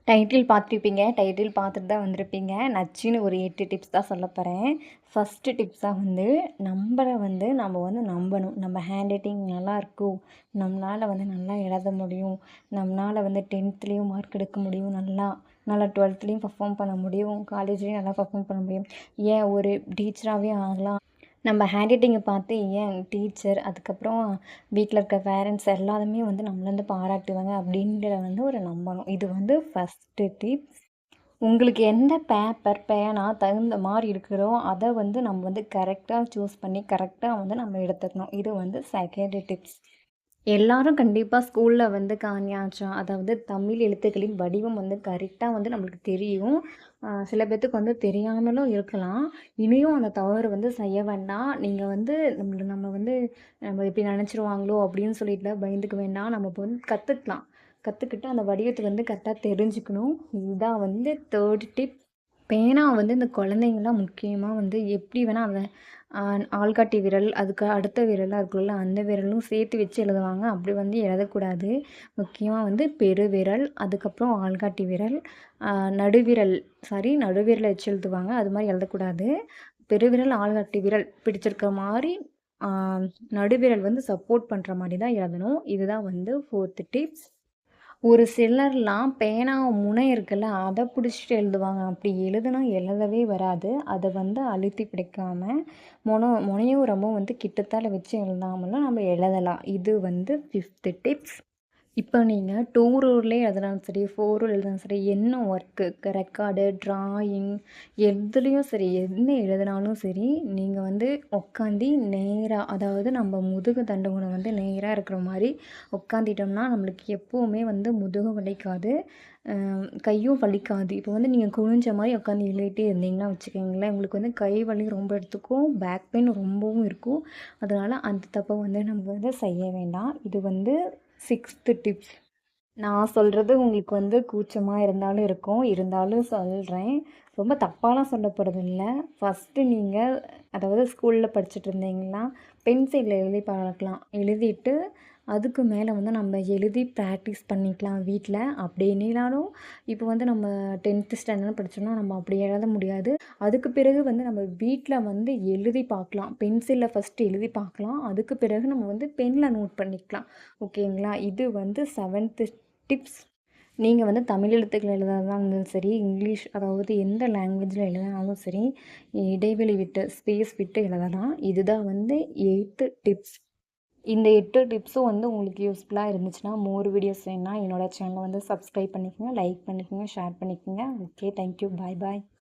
Title பார்த்துருப்பீங்க. Title பார்த்துட்டு தான் வந்திருப்பீங்க. நச்சுன்னு ஒரு 8 டிப்ஸ் தான் சொல்ல போறேன். ஃபர்ஸ்ட்டு டிப்ஸா வந்து நம்ம வந்து நம்பணும். நம்ம ஹேண்ட் ரைட்டிங் நல்லாயிருக்கும். நம்மளால வந்து நல்லா எழுத முடியும். நம்மளால வந்து 10த்லேயும் மார்க் எடுக்க முடியும் நல்லா. நல்லா 12த்லேயும் பெர்ஃபார்ம் பண்ண முடியும். காலேஜ்லேயும் நல்லா பெர்ஃபார்ம் பண்ண முடியும். ஏன் ஒரு டீச்சராகவே ஆகலாம். நம்ம ஹேண்ட் ரைட்டிங்கை பார்த்து ஏன் டீச்சர், அதுக்கப்புறம் வீட்டில் இருக்க பேரண்ட்ஸ் எல்லாருமே வந்து நம்மள வந்து பாராட்டுவாங்க அப்படின்றத வந்து ஒரு நம்பணும். இது வந்து ஃபஸ்ட்டு டிப்ஸ். உங்களுக்கு எந்த பேப்பர், பேனா தகுந்த மாரி இருக்குதோ, அத வந்து நம்ம வந்து கரெக்ட்டா சூஸ் பண்ணி, கரெக்ட்டா வந்து நம்ம எடுத்துக்கணும். இது வந்து செகண்ட் டிப்ஸ். எல்லாரும் கண்டிப்பா ஸ்கூல்ல வந்து காணியாச்சா, அதாவது தமிழ் எழுத்துக்களின் வடிவம் வந்து கரெக்ட்டா வந்து நம்மளுக்கு தெரியும். சில பேத்துக்கு வந்து தெரியாமலும் இருக்கலாம். இனியும் அந்த தவறு வந்து செய்ய வேண்டாம். நீங்க வந்து நம்ம வந்து நம்ம இப்படி நெனச்சுருவாங்களோ அப்படின்னு சொல்லிட்டுலாம் பயந்துக்க வேண்டாம். நம்ம இப்ப வந்து கத்துக்கலாம். கத்துக்கிட்டு அந்த வடிவத்த வந்து கரெக்ட்டா தெரிஞ்சுக்கணும். இதுதான் வந்து 3 டிப். பேனா வந்து இந்த குழந்தைங்கலாம் முக்கியமா வந்து எப்படி வேணா அத அ ஆள்காட்டி விரல், அதுக்கு அடுத்த விரல்லாம் இருக்குல்ல, அந்த விரலும் சேர்த்து வச்சு எழுதுவாங்க. அப்படி வந்து எழுதக்கூடாது. முக்கியமா வந்து பெருவிரல், அதுக்கப்புறம் ஆள்காட்டி விரல், அ நடுவிரல் நடுவிரல வச்சு எழுதுவாங்க. அது மாரி எழுதக்கூடாது. பெருவிரல், ஆள்காட்டி விரல் பிடிச்சிருக்க மாரி, ஆ நடுவிரல் வந்து சப்போர்ட் பண்ற மாரி தான் எழுதணும். இதுதான் வந்து 4த் டிப்ஸ். ஒரு சிலர்லாம் பேனா முனை இருக்குல்ல, அத புடிச்சுட்டு எழுதுவாங்க. அப்படி எழுதுனா எழுதவே வராது. அத வந்து அழுத்தி பிடிக்காம, முனையும் ரொம்பவும் வந்து கிட்டத்தால வச்சு எழுதாமலும் நம்ம எழுதலாம். இது வந்து 5த் டிப்ஸ். இப்போ நீங்க 2 ரூல்லே எழுதினாலும் சரி, 4 ரூல் எழுதினாலும் சரி, என்ன ஒர்க்கு ரெக்கார்டு, டிராயிங் எதுலயும் சரி, என்ன எழுதினாலும் சரி, நீங்க வந்து உட்காந்து நேரா, அதாவது நம்ம முதுகு தண்டுவடம் வந்து நேரா இருக்கிற மாரி உட்காந்துட்டோம்னா, நம்மளுக்கு எப்பவுமே வந்து முதுகு வலிக்காது. கையும் வலிக்காது. இப்போ வந்து நீங்க குனிஞ்ச மாரி உட்காந்து எழுதிட்டே இருந்தீங்கன்னா வச்சுக்கோங்களேன், உங்களுக்கு வந்து கை வலி ரொம்ப எடுத்துக்கும். பேக் பெயின் ரொம்பவும் இருக்கும். அதனால அந்த தப்ப வந்து நம்ம வந்து செய்ய வேண்டாம். இது வந்து 6த் டிப்ஸ். நான் சொல்றது உங்களுக்கு வந்து கூச்சமா இருந்தாலும் இருக்கும். இருந்தாலும் சொல்றேன். ரொம்ப தப்பாலாம் சொல்ல போறதில்ல. ஃபர்ஸ்ட்டு நீங்க, அதாவது ஸ்கூல்ல படிச்சுட்டு இருந்தீங்கன்னா, பென்சில்ல எழுதி பழக்கலாம். எழுதிட்டு அதுக்கு மேல வந்து நம்ம எழுதி ப்ராக்டிஸ் பண்ணிக்கலாம் வீட்ல. அப்படி இல்லைனாலும் இப்போ வந்து நம்ம 10த் ஸ்டாண்டர்ட் படிச்சோம்னா, நம்ம அப்படி எழுத முடியாது. அதுக்கு பிறகு வந்து நம்ம வீட்ல வந்து எழுதி பார்க்கலாம். பென்சில்ல ஃபர்ஸ்ட்டு எழுதி பார்க்கலாம். அதுக்கு பிறகு நம்ம வந்து பென்ல நோட் பண்ணிக்கலாம். ஓகேங்களா? இது வந்து 7த் டிப்ஸ். நீங்க வந்து தமிழ் எழுத்துக்கள் எழுதுறதா இருந்தாலும் சரி, இங்கிலீஷ், அதாவது எந்த லாங்குவேஜ்ல எழுதினாலும் சரி, இடைவெளி விட்டு, ஸ்பேஸ் விட்டு எழுதலாம். இதுதான் வந்து 8த் டிப்ஸ். இந்த 8 டிப்ஸும் வந்து உங்களுக்கு யூஸ்ஃபுல்லா இருந்துச்சுன்னா, மோர் வீடியோஸ் வேணுனா என்னோட சேனல வந்து சப்ஸ்கிரைப் பண்ணிக்கோங்க, லைக் பண்ணிக்கோங்க, ஷேர் பண்ணிக்கோங்க. Okay, thank you. Bye bye.